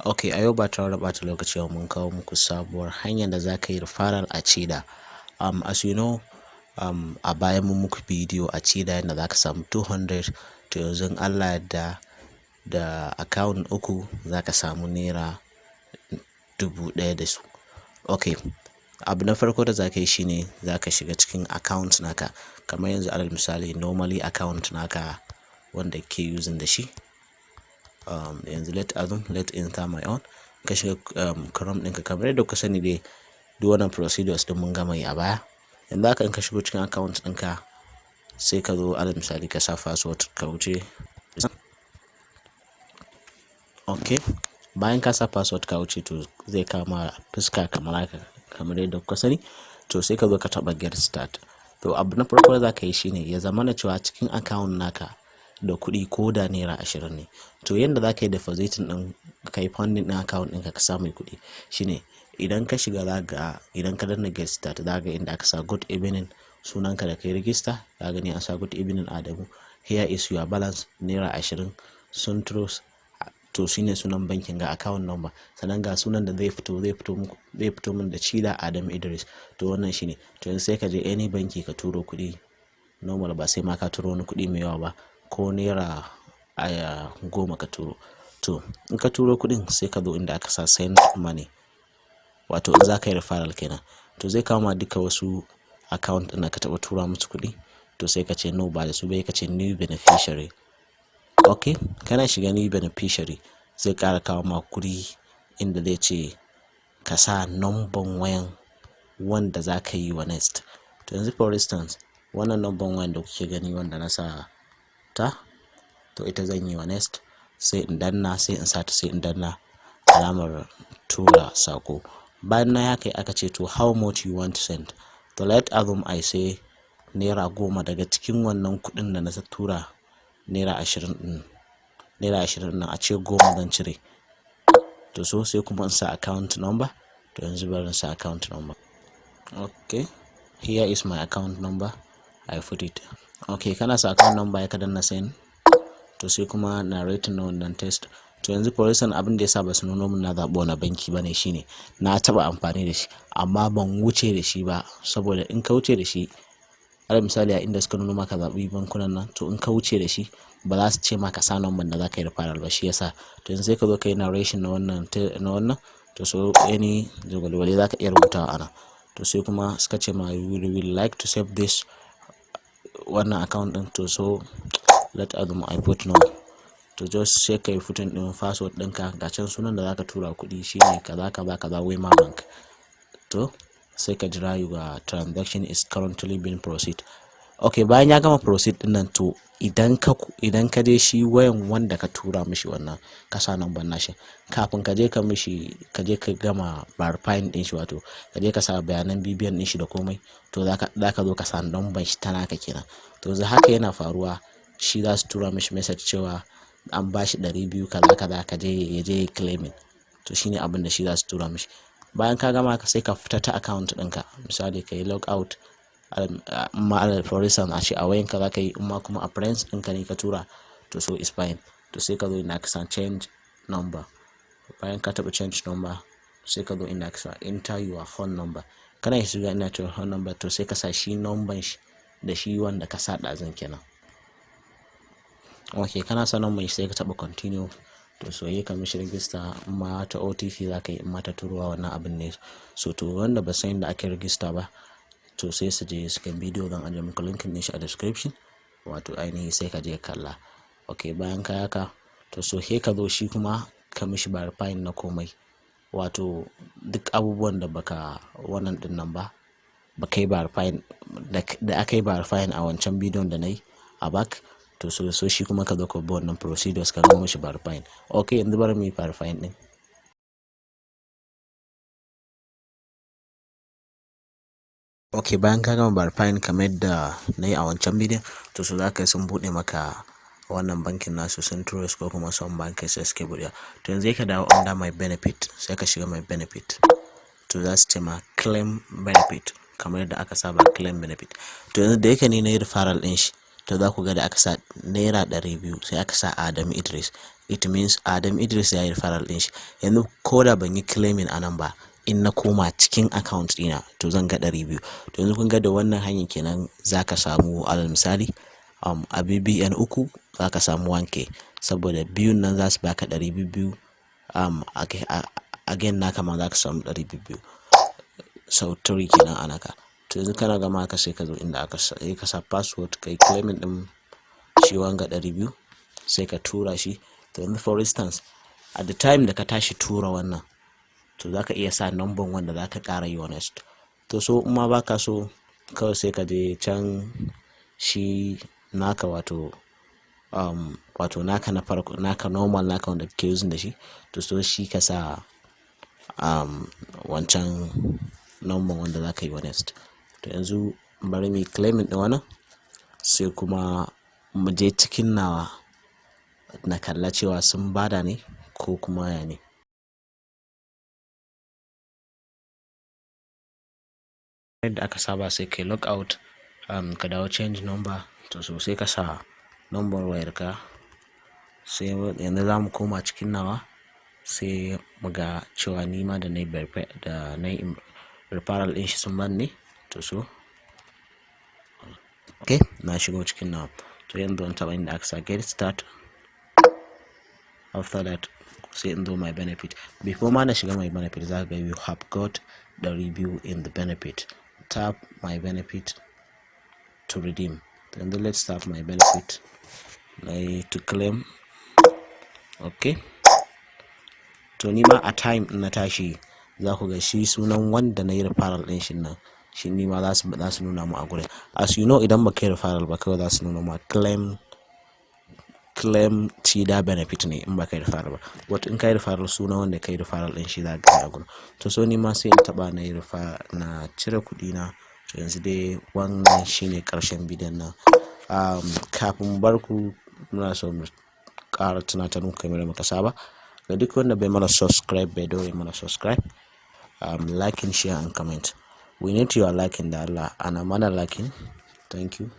Okay, a yau ba tare da ɓata lokaci ba mun kawo muku sabuwar hanyar da za ka yi referral a Chedda. As you know, a baya mun muku bidiyo a Chedda yadda za ka samu 200, to yanzu Allah yadda da account uku za ka samu naira 1000 da su. Okay, abu na farko da za ka yi shine za ka shiga cikin account naka, kamar yanzu alal misali normally account naka wanda ke using da shi. Yanzu let enter my own, ka shiga Chrome ɗinka kamar yadda kuka sani dai duk wannan procedures din mun gama yi a baya. Yanzu haka in ka shigo cikin account ɗinka sai ka zo alal misali ka sa password ka wuce. Okay, bayan ka sa password ka wuce to zai kama fuska kamar haka kamar yadda kuka sani, to sai ka zo ka taɓa get start. To abu na farko da za ka yi shine ya zamana cewa cikin account naka da kuɗi ko da naira 20 ne. To yanda za ka yi depositing ɗin ka yi funding ɗin account ɗinka ka samu kuɗi shine idan ka shiga idan ka danna get start za ga inda aka sa good evening sunanka da kai register, ka gani an sa good evening Adamu, here is your balance naira 20 sun trust, to shine sunan bankin ga account number, sannan ga sunan da zai fito min da Chedda Adamu Idriss. To wannan shine, to yanzu sai ka je any banki ka turo kuɗi normal, ba sai ma ka turo wani kuɗi mai yawa ba, ko naira 10 ka turo. To in ka turo kuɗin sai ka zo inda aka sa send money, wato in za ka yi referral kenan. To zai kama duka wasu account ɗin da ka taɓa tura musu kuɗi, to sai ka ce no, ba da su bai, ka ce new beneficiary. Okay, kana shiga new beneficiary zai ƙara kawo ma kuɗi inda zai ce ka sa number wayan wanda za ka yi wa next. To yanzu for instance wannan number wayan da kuke gani wanda na sa ta, to ita zan yi wa next, sai in danna, sai in sa ta, sai in danna alamar tura sako. Bayan na haka aka ce to how much you want to send, to let assume I say naira 10 daga cikin wannan kuɗin da na tura naira 20 ɗin a ce 10 zan cire. To so sai kuma in sa account number, to yanzu bari in sa account number. Okay, here is my account number, I put it. Okay, kana sa account number ya ka danna send, to sai kuma narrating na wannan test. To yanzu for instance abin da yasa ba su nuno min na zaɓi wani banki bane shine na taɓa amfani da shi amma ban wuce da shi ba, saboda in ka wuce da shi alal misali a inda suka nuno maka zaɓi bankunan nan, to in ka wuce da shi ba za su ce maka sa number da za ka yi referral ba, shi yasa. To yanzu sai ka zo ka yi narration na wannan, to so any jagwalwale za ka iya rubutawa ana. To sai kuma suka ce ma you will like to save this wannan account ɗin, to so let Adamu I put no, to just sai ka yi putting ɗin password ɗinka, ga can sunan da za ka tura kuɗi shine kaza Wema Bank. To sai ka jira your transaction is currently being proceed. Okay, bayan ya gama proceed din nan, to idan ka je shi wayan wanda ka tura mishi wannan ka sa number nashi, kafin ka je ka gama verifying din shi, wato ka je ka sa bayanan bibiyan din shi da komai, to zaka zo ka sa number shi ta naka kenan. To yanzu haka yana faruwa, shi za su tura mishi message cewa an bashi 200 kaza ka je ya je claiming. To shine abin da shi za su tura mishi. Bayan ka gama sai ka fita ta account ɗinka, misali ka yi log out, for instance a ce a wayanka za ka yi, amma kuma a friends ɗinka ne ka tura, to so is fine. To sai ka zo ina ka sa change number, bayan ka taɓa change number sai ka zo ina ka sa enter your phone number, kana shiga ina ta phone number, to sai ka sa shi number shi da shi wanda ka sa ɗazun kenan. Okay, kana sa number shi sai ka taɓa continue, to so yi ka mishi register, amma ta OTP za ka yi, amma ta turuwa wannan abin ne. So to wanda ba san da ake register ba, to sai su je su kan bidiyo, zan ajiye muku linkin din shi a description, wato ainihi sai ka je kalla. Okay, bayan ka yaka, to so he ka zo shi kuma ka mishi verifying na komai, wato duk abubuwan da baka wannan din nan ba, baka yi verifying da aka yi verifying a wancan bidiyon da na yi a back, to so shi kuma ka zo ka bi wannan procedures ka gama mishi verifying. Okay, yanzu bari mu yi verifying din. Okay, bayan ka gama verifying kamar yadda na yi a wancan bidiyon, to so za ka yi sun buɗe maka wannan bankin nasu, sun trust ko kuma son bankin sai suke buɗe. To yanzu ka dawo under my benefit, sai ka shiga my benefit, to za su ce ma claim benefit kamar yadda aka saba claim benefit. To yanzu da yake ni na yi referral ɗin shi, to za ku ga da aka sa naira 200 sai aka sa Adamu Idriss, it means Adamu Idriss ya yi referral din shi. Yanzu ko da ban yi claiming anan ba, in na koma cikin account dina to zan ga 200. To yanzu kun ga da wannan hanyar kenan zaka samu, alal misali a BBN 3 zaka samu 1k, saboda biyun nan za su baka 200, again naka ma zaka samu 200 sau 3 kenan a naka. To yanzu kana gama haka sai ka zo inda aka ka sa password kai claiming din shi wanga 200 sai ka tura shi. To yanzu for instance at the time da ka tashi tura wannan, to zaka iya sa number wanda zaka ƙara yi honest. To so in ma baka so, kawai sai ka je can shi naka wato naka na farko, naka normal naka wanda kake using da shi, to so shi ka sa wancan number wanda zaka yi honest. To yanzu bari mu claiming din wannan sai kuma mu je cikin nawa na kalla cewa sun bada ne ko kuma ya ne. Yadda aka saba sai kai log out, ka dawo change number. To so sai ka sa number wayarka, sai yanzu za mu koma cikin nawa sai mu ga cewa nima da na yi referral din shi sun bani. To so okay, na shigo cikin nawa. To yanzu an taba inda aka sa get start. After that sai in zo my benefit. Before ma na shiga my benefit, za ka ga you have got the review in the benefit. Tap my benefit to redeem. Then let's tap my benefit to claim. Okay, to nima a time na tashi za ku ga shi sunan wanda na yi referral din shi nan, shi nima za su nuna mu a gurin. As you know, idan ba kai referral ba kawai za su nuna mu claim Chedda benefit ne in ba kai referral ba. What in kai referral sunan wanda kai referral din shi za ka ga a gurin. To so nima sai in taba na yi na cire kuɗi na. To yanzu dai wannan shine karshen bidiyon nan. Kafin barku muna so mu ƙara tunatar muku kamar muka saba, ga duk wanda bai mana subscribe bai dole mana subscribe, liking, share and comment. We need your liking da Allah, ana mana liking. Thank you.